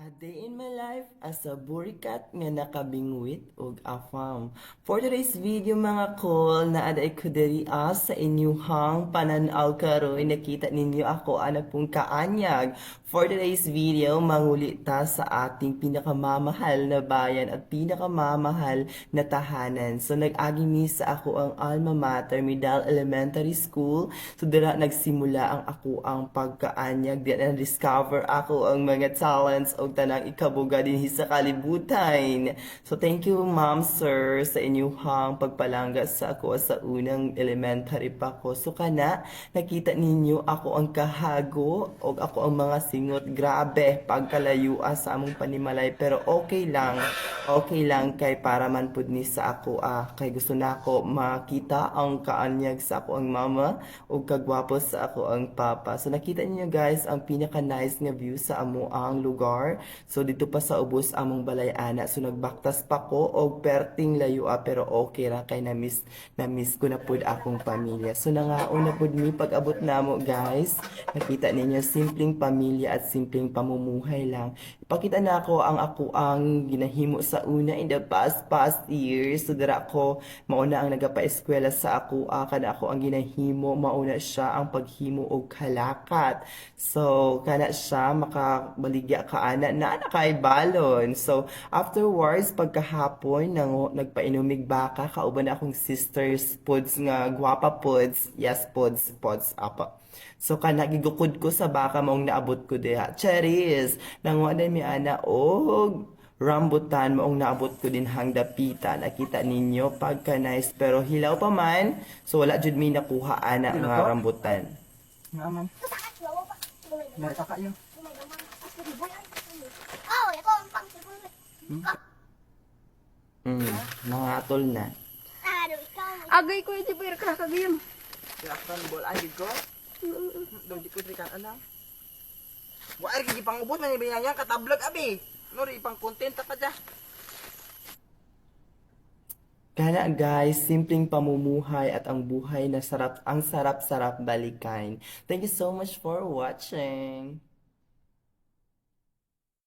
A day in my life as a burikat nga nakabingwit og afam. For today's video mga kol, naaday ko diri sa inyuhang pananaw karon nakita ninyo ako ana pong kaanyag. For today's video, manguli ta sa ating pinakamamahal na bayan at pinakamamahal na tahanan. So nag-agi mi sa ako ang alma mater, Midal Elementary School. So dira nagsimula ang ako ang pagkaanyag, di na discover ako ang mga talents o tanang ikabuga din sa kalibutan. So thank you ma'am sir sa inyong pagpalangga sa ako sa unang elementary pa ko. So kana nakita ninyo ako ang kahago o ako ang mga singot. Grabe pagkalayo sa among panimalay pero okay lang kay para man pud ni sa ako kay gusto na ako makita ang kaanyag sa ako ang mama o kagwapo sa ako ang papa. So nakita niyo guys ang pinaka nice nga view sa amo ang lugar. So dito pa sa ubos among balay-ana. So nagbaktas pa ko og perting layo pero okay ra kay na miss ko na pud akong pamilya. So nangaon na pud mi pag-abot namo guys. Nakita ninyo simpleng pamilya at simpleng pamumuhay lang. Ipakita na ako ang ginahimo sa una in the past years. So dira ko mauna ang nagapa-eskwela sa ako kada ako ang ginahimo mauna siya ang paghimo og halakat. So kana siya makabaligya ka ana na kay balon. So afterwards pagkahapon nagpainumig baka kauban na akong sisters pods nga gwapa pods. Yes pods apa. So kana gigukod ko sa baka maong naabot ko diha. Cherries nangwa na mi ana og rambutan maong naabot ko din hang dapita. Nakita ninyo pagka nice pero hilaw pa man. So wala jud mi nakuha ana nga rambutan. Nga man. Narita kayo. Oh, ako ang pang Nangatol na. Aduh, ikaw. Agay ko yung pero kakagayam. Kaya ako ng bola ay ko. Dong di ko trikan ana. Wa ay gi pangubot man ni niya katablag abi. No ri pang content ta ja. Kana guys, simpleng pamumuhay at ang buhay na sarap, ang sarap-sarap balikan. Thank you so much for watching.